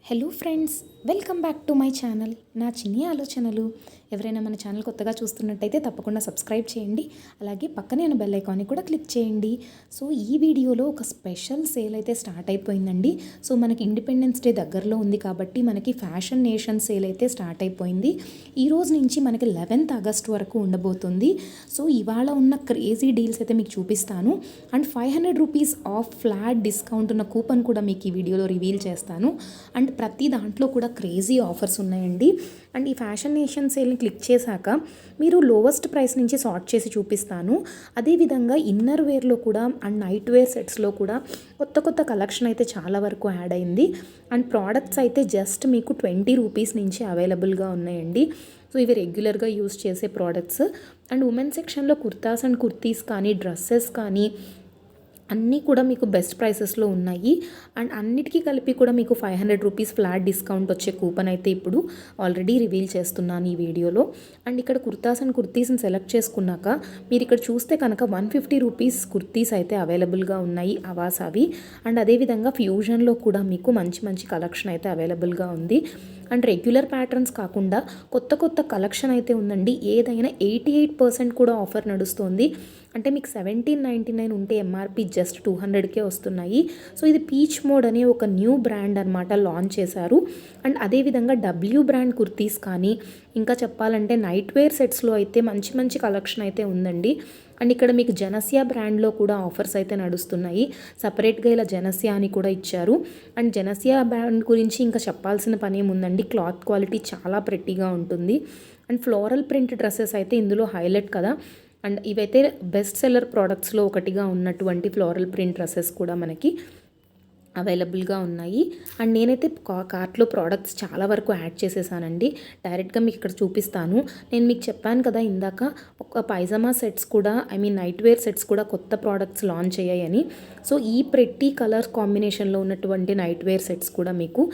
Hello friends, welcome back to my channel. నా చిన్ని ఆలోచనలు. ఎవరైనా మన ఛానల్ కొత్తగా చూస్తున్నట్టయితే తప్పకుండా సబ్స్క్రైబ్ చేయండి. అలాగే పక్కనే ఉన్న బెల్ ఐకాన్ని కూడా క్లిక్ చేయండి. సో ఈ వీడియోలో ఒక స్పెషల్ సేల్ అయితే స్టార్ట్ అయిపోయిందండి. సో మనకి ఇండిపెండెన్స్ డే దగ్గరలో ఉంది కాబట్టి మనకి ఫ్యాషన్ నేషన్ సేల్ అయితే స్టార్ట్ అయిపోయింది. ఈ రోజు నుంచి మనకి 11th ఆగస్ట్ వరకు ఉండబోతుంది. సో ఇవాళ ఉన్న క్రేజీ డీల్స్ అయితే మీకు చూపిస్తాను. And 500 rupees of flat discount ఉన్న కూపన్ కూడా మీకు ఈ వీడియోలో రివీల్ చేస్తాను. అండ్ ప్రతి దాంట్లో కూడా క్రేజీ ఆఫర్స్ ఉన్నాయండి. అండ్ ఈ ఫ్యాషన్ నేషన్ సేల్ని క్లిక్ చేశాక మీరు లోవెస్ట్ ప్రైస్ నుంచి సార్ట్ చేసి చూపిస్తాను. అదేవిధంగా ఇన్నర్ వేర్లో కూడా అండ్ నైట్ వేర్ సెట్స్లో కూడా కొత్త కొత్త కలెక్షన్ అయితే చాలా వరకు యాడ్ అయింది. అండ్ ప్రోడక్ట్స్ అయితే జస్ట్ మీకు 20 రూపీస్ నుంచి అవైలబుల్గా ఉన్నాయండి. సో ఇవి రెగ్యులర్గా యూస్ చేసే ప్రోడక్ట్స్. అండ్ ఉమెన్ సెక్షన్లో కుర్తాస్ అండ్ కుర్తీస్ కానీ డ్రెస్సెస్ కానీ అన్నీ కూడా మీకు బెస్ట్ ప్రైసెస్లో ఉన్నాయి. అండ్ అన్నిటికీ కలిపి కూడా మీకు 500 రూపీస్ ఫ్లాట్ డిస్కౌంట్ వచ్చే కూపన్ అయితే ఇప్పుడు ఆల్రెడీ రివీల్ చేస్తున్నాను ఈ వీడియోలో. అండ్ ఇక్కడ కుర్తాస్ అండ్ కుర్తీస్ని సెలెక్ట్ చేసుకున్నాక మీరు ఇక్కడ చూస్తే కనుక 150 రూపీస్ కుర్తీస్ అయితే అవైలబుల్గా ఉన్నాయి అవాసావి. అండ్ అదేవిధంగా ఫ్యూజన్లో కూడా మీకు మంచి మంచి కలెక్షన్ అయితే అవైలబుల్గా ఉంది. అండ్ రెగ్యులర్ ప్యాటర్న్స్ కాకుండా కొత్త కొత్త కలెక్షన్ అయితే ఉందండి. ఏదైనా 88% కూడా ఆఫర్ నడుస్తుంది. అంటే మీకు 1799 ఉంటే ఎంఆర్పి జస్ట్ 200కే వస్తున్నాయి. సో ఇది పీచ్ మోడ్ అనే ఒక న్యూ బ్రాండ్ అనమాట లాంచ్ చేశారు. అండ్ అదేవిధంగా డబ్ల్యూ బ్రాండ్ కుర్తీస్ కానీ ఇంకా చెప్పాలంటే నైట్ వేర్ సెట్స్లో అయితే మంచి మంచి కలెక్షన్ అయితే ఉందండి. అండ్ ఇక్కడ మీకు జనస్యా బ్రాండ్లో కూడా ఆఫర్స్ అయితే నడుస్తున్నాయి. సపరేట్గా ఇలా జనస్యా అని కూడా ఇచ్చారు. అండ్ జనస్యా బ్రాండ్ గురించి ఇంకా చెప్పాల్సిన పని ఏముందండి, క్లాత్ క్వాలిటీ చాలా ప్రెట్టీగా ఉంటుంది. అండ్ ఫ్లోరల్ ప్రింట్ డ్రెస్సెస్ అయితే ఇందులో హైలైట్ కదా. అండ్ ఇవైతే బెస్ట్ సెల్లర్ ప్రోడక్ట్స్లో ఒకటిగా ఉన్నటువంటి ఫ్లోరల్ ప్రింట్ డ్రెస్సెస్ కూడా మనకి అవైలబుల్గా ఉన్నాయి. అండ్ నేనైతే కార్ట్లో ప్రోడక్ట్స్ చాలా వరకు యాడ్ చేసేసానండి. డైరెక్ట్గా మీకు ఇక్కడ చూపిస్తాను. నేను మీకు చెప్పాను కదా ఇందాక, ఒక పైజామా సెట్స్ కూడా నైట్ వేర్ సెట్స్ కూడా కొత్త ప్రోడక్ట్స్ లాంచ్ అయ్యాయని. సో ఈ ప్రెట్టి కలర్ కాంబినేషన్లో ఉన్నటువంటి నైట్ వేర్ సెట్స్ కూడా మీకు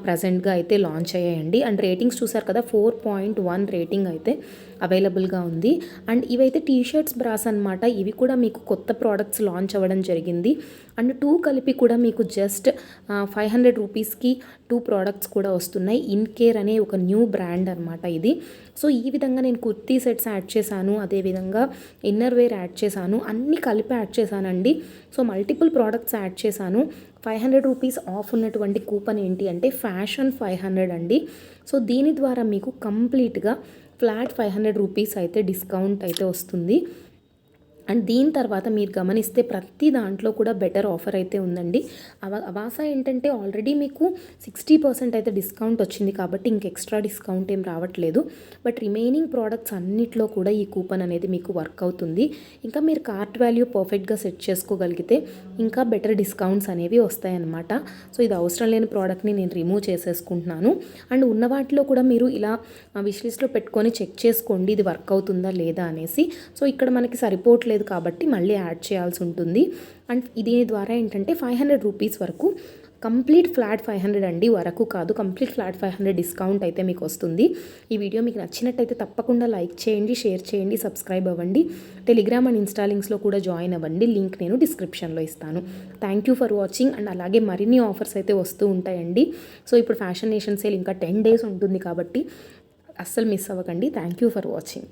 ప్రజెంట్గా అయితే లాంచ్ అయ్యాయండి. అండ్ రేటింగ్స్ చూసారు కదా, 4.1 రేటింగ్ అయితే అవైలబుల్గా ఉంది. అండ్ ఇవైతే టీషర్ట్స్ బ్రాస్ అనమాట. ఇవి కూడా మీకు కొత్త ప్రోడక్ట్స్ లాంచ్ అవ్వడం జరిగింది. అండ్ 2 కలిపి కూడా మీకు జస్ట్ 500 రూపీస్కి 2 ప్రోడక్ట్స్ కూడా వస్తున్నాయి. ఇన్ కేర్ అనే ఒక న్యూ బ్రాండ్ అనమాట ఇది. సో ఈ విధంగా నేను కుర్తీ సెట్స్ యాడ్ చేశాను, అదేవిధంగా ఇన్నర్ వేర్ యాడ్ చేశాను, అన్నీ కలిపి యాడ్ చేశానండి. సో మల్టిపుల్ ప్రోడక్ట్స్ యాడ్ చేశాను. 500 రూపీస్ ఆఫ్ ఉన్నటువంటి కూపన్ ఏంటి అంటే ఫ్యాషన్ 500 అండి. సో దీని ద్వారా మీకు కంప్లీట్గా ఫ్లాట్ 500 రూపీస్ అయితే డిస్కౌంట్ అయితే వస్తుంది. అండ్ దీని తర్వాత మీరు గమనిస్తే ప్రతి దాంట్లో కూడా బెటర్ ఆఫర్ అయితే ఉందండి. అవాసా ఏంటంటే ఆల్రెడీ మీకు 60% అయితే డిస్కౌంట్ వచ్చింది కాబట్టి ఇంక ఎక్స్ట్రా డిస్కౌంట్ ఏం రావట్లేదు. బట్ రిమైనింగ్ ప్రోడక్ట్స్ అన్నిట్లో కూడా ఈ కూపన్ అనేది మీకు వర్క్ అవుతుంది. ఇంకా మీరు కార్ట్ వాల్యూ పర్ఫెక్ట్గా సెట్ చేసుకోగలిగితే ఇంకా బెటర్ డిస్కౌంట్స్ అనేవి వస్తాయన్నమాట. సో ఇది అవసరం లేని ప్రోడక్ట్ని నేను రిమూవ్ చేసేసుకుంటున్నాను. అండ్ ఉన్న వాటిలో కూడా మీరు ఇలా విష్ లిస్ట్లో పెట్టుకొని చెక్ చేసుకోండి ఇది వర్క్ అవుతుందా లేదా అనేసి. సో ఇక్కడ మనకి సరిపోవట్లేదు కాబట్టి మళ్ళీ యాడ్ చేయాల్సి ఉంటుంది. అండ్ దీని ద్వారా ఏంటంటే 500 రూపీస్ వరకు కంప్లీట్ ఫ్లాట్ 500 అండి, వరకు కాదు, కంప్లీట్ ఫ్లాట్ 500 డిస్కౌంట్ అయితే మీకు వస్తుంది. ఈ వీడియో మీకు నచ్చినట్టయితే తప్పకుండా లైక్ చేయండి, షేర్ చేయండి, సబ్స్క్రైబ్ అవ్వండి. టెలిగ్రామ్ అండ్ ఇన్స్టా లింక్స్లో కూడా జాయిన్ అవ్వండి. లింక్ నేను డిస్క్రిప్షన్లో ఇస్తాను. Thank you for watching. And అలాగే మరిన్ని ఆఫర్స్ అయితే వస్తూ ఉంటాయండి. సో ఇప్పుడు ఫ్యాషన్ నేషన్ సేల్ ఇంకా 10 days ఉంటుంది కాబట్టి అస్సలు మిస్ అవ్వకండి. Thank you for watching.